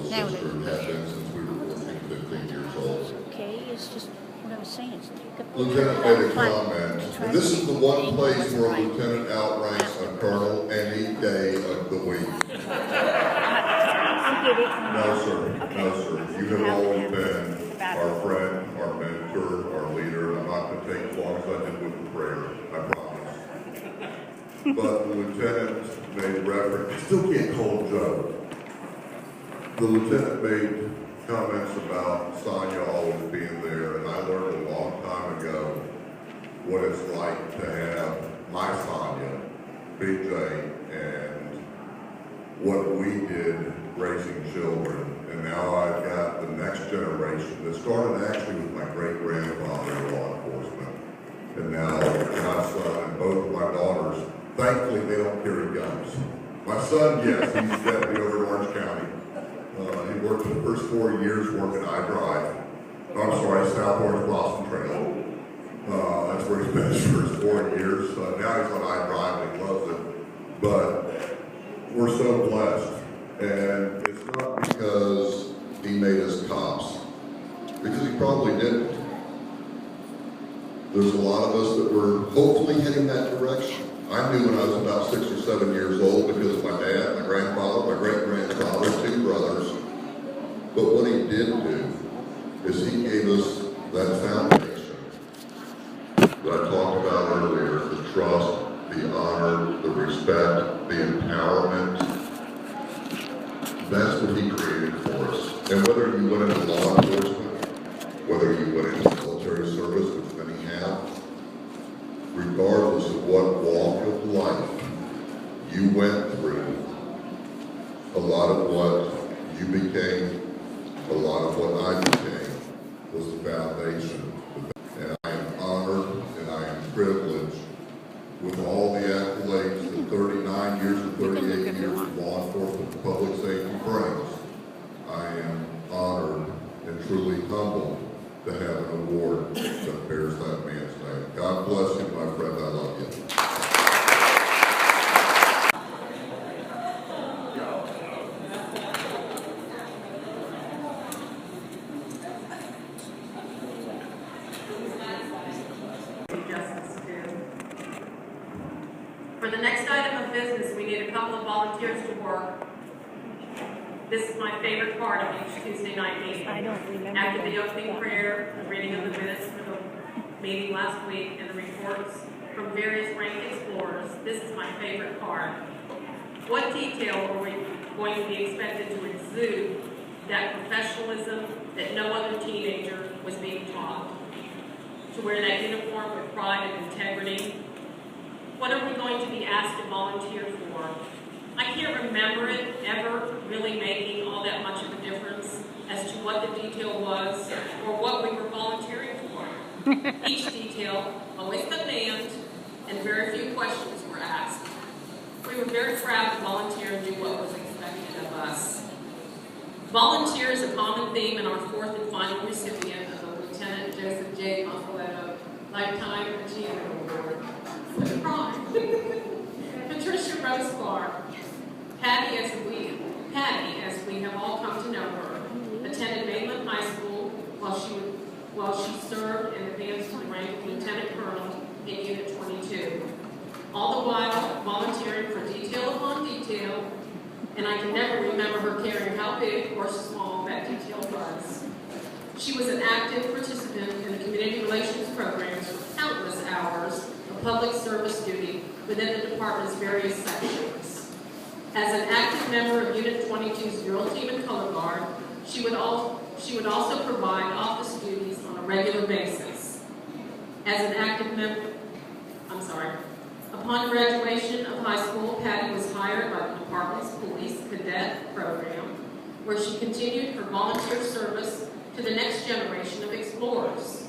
sister and have been since we were 14, 15 years old. Okay, it's just what I was saying. Lieutenant made a comment, and this is the one place where a lieutenant outranks a colonel any day of the week. No, sir. No, sir. You have always been our friend, our mentor, our leader. I'm not going to take as long as I did with the prayer. I promise. But the lieutenant made reference. I still can't call him Joe. The lieutenant made comments about Sonia always being there, and I learned a long time ago what it's like to have my Sonia, BJ, and what we did raising children. And now I've got the next generation that started actually with my great-grandfather in law enforcement. And now my son and both of my daughters, thankfully they don't carry guns. My son, yes, he's deputy over in Orange County. He worked for the first 4 years working iDrive. I'm sorry, South Orange Blossom Trail. That's where he's been his first 4 years. Now he's on iDrive and he loves it. But we're so blessed. And it's not because he made us cops, because he probably didn't. There's a lot of us that were hopefully heading that direction. I knew when I was about 6 or 7 years old because of my dad, my grandfather, my great-grandfather, 2 brothers. But what he did do is he gave us that foundation that I talked about earlier, the trust, the honor, the respect, the empowerment. That's what he created for us. And whether you went into law enforcement, whether you went into military service, which many have, regardless of what walk of life you went through, a lot of what you became, a lot of what I became, was the foundation. And I am honored and I am privileged with all the accolades that 39 years and 38 years of law enforcement and public safety brings. I am honored and truly humbled to have an award that bears that man's name. God bless you, my friend. I love you. For the next item of business, we need a couple of volunteers to work. This is my favorite part of each Tuesday night meeting. I don't remember. After the opening prayer, the reading of the minutes for the meeting last week, and the reports from various ranked explorers, this is my favorite part. What detail are we going to be expected to exude that professionalism that no other teenager was being taught? To wear that uniform with pride and integrity? What are we going to be asked to volunteer for? I can't remember it ever really making all that much of a difference as to what the detail was or what we were volunteering for. Each detail always got manned and very few questions were asked. We were very proud to volunteer and do what was expected of us. Volunteer is a common theme in our fourth and final recipient of the Lieutenant Joseph J. Maffoletto Lifetime Achievement Award. Patricia Rose Clark. Patty, as we have all come to know her, attended Mainland High School while she served and advanced to the rank of Lieutenant Colonel in Unit 22. All the while volunteering for detail upon detail, and I can never remember her caring how big or small that detail was. She was an active participant in the community relations programs for countless hours of public service duty within the department's various sections. As an active member of Unit 22's drill team and color guard, she would also provide office duties on a regular basis. As an active member, upon graduation of high school, Patty was hired by the department's police cadet program, where she continued her volunteer service to the next generation of explorers.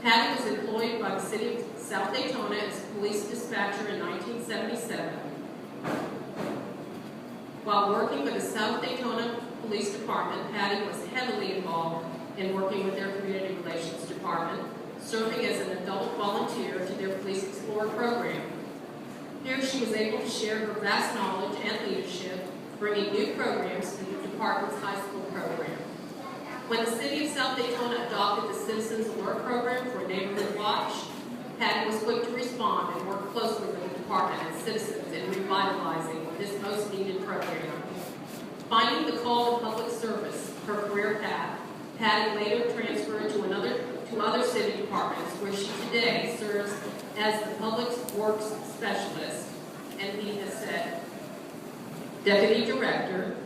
Patty was employed by the city of South Daytona as police dispatcher in 1977. While working with the South Daytona Police Department, Patty was heavily involved in working with their community relations department, serving as an adult volunteer to their Police Explorer program. Here she was able to share her vast knowledge and leadership, bringing new programs to the department's high school When the city of South Daytona adopted the Citizens Alert program for Neighborhood Watch, Patty was quick to respond and work closely with the department and citizens in revitalizing this most needed program. Finding the call to public service, her career path, Patty later transferred to other city departments where she today serves as the Public Works Specialist, and he has said, Deputy Director.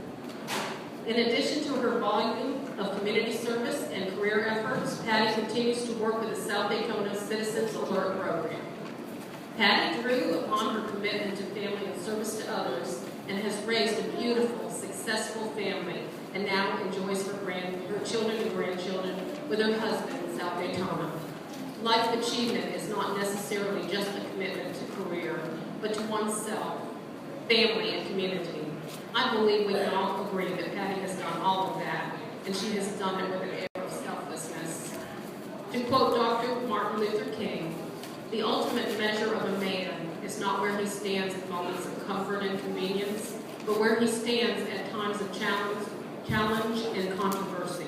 In addition to her volume of community service and career efforts, Patty continues to work with the South Daytona Citizens Alert program. Patty drew upon her commitment to family and service to others and has raised a beautiful, successful family and now enjoys her children and grandchildren with her husband in South Daytona. Life achievement is not necessarily just a commitment to career, but to oneself, family, and community. I believe we can all agree that Patty has done all of that, and she has done it with an air of selflessness. To quote Dr. Martin Luther King, the ultimate measure of a man is not where he stands at moments of comfort and convenience, but where he stands at times of challenge and controversy.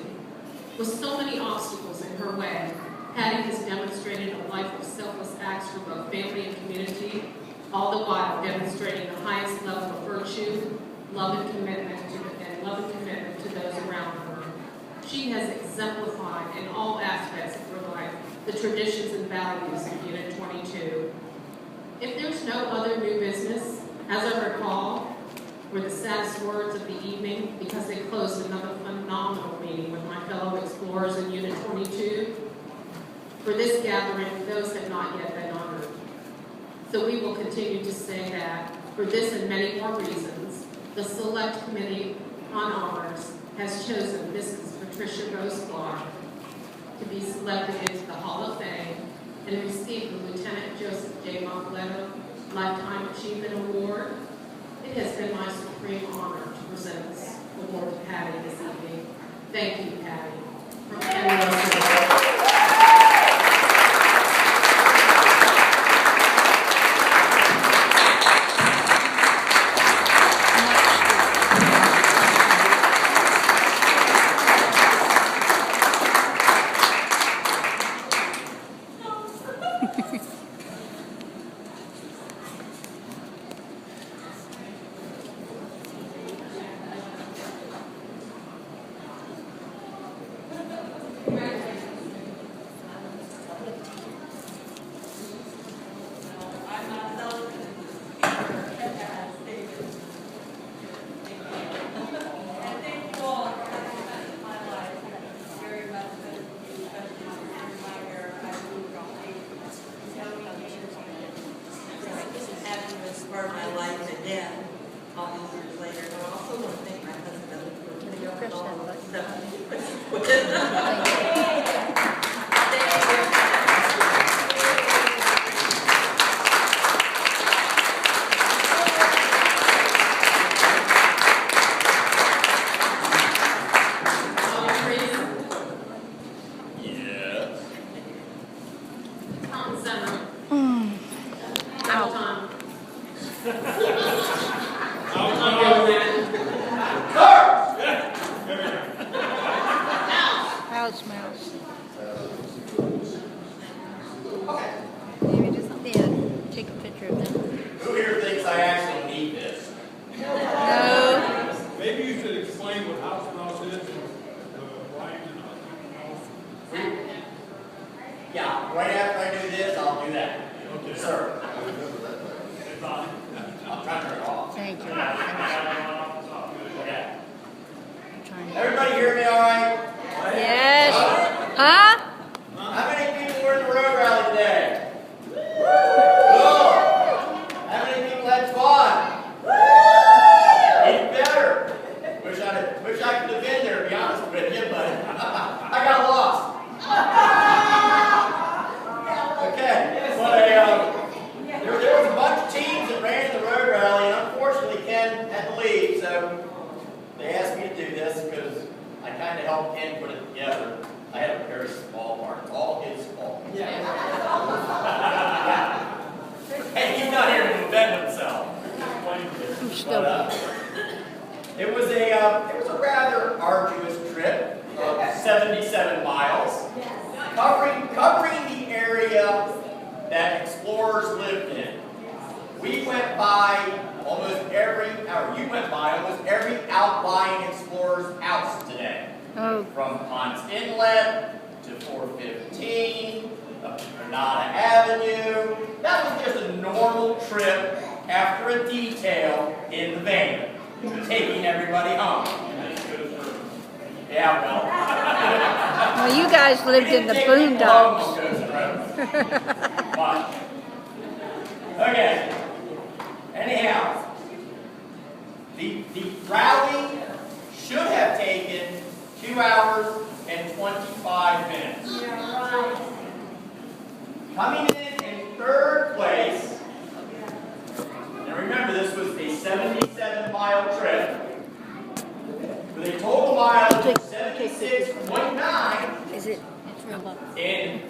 With so many obstacles in her way, Patty has demonstrated a life of selfless acts for both family and community, all the while demonstrating the highest level of virtue, love and commitment to those around her. She has exemplified in all aspects of her life the traditions and values of Unit 22. If there's no other new business, as I recall, were the saddest words of the evening because they closed another phenomenal meeting with my fellow explorers in Unit 22. For this gathering, those have not yet been honored. So we will continue to say that, for this and many more reasons, the Select Committee on Honors has chosen Mrs. Patricia Rose Clark to be selected into the Hall of Fame and receive the Lieutenant Joseph J. Montgomery Lifetime Achievement Award. It has been my supreme honor to present this award to Patty this evening. Thank you, Patty. From everyone. It was a rather arduous trip of 7 covering the area that explorers lived in. We went by almost every, or you went by almost every outlying explorer's house today. Oh, From Ponce Inlet to 415, up to Granada Avenue. That was just a normal trip after a detail in the van, taking everybody home. Yeah, well. well, you guys lived in the boondocks. But, okay. Anyhow, the rally should have taken 2 hours and 25 minutes. Coming in third place, and remember this was a 77-mile trip, with a total mileage of 76.9. Is it? It's real low. In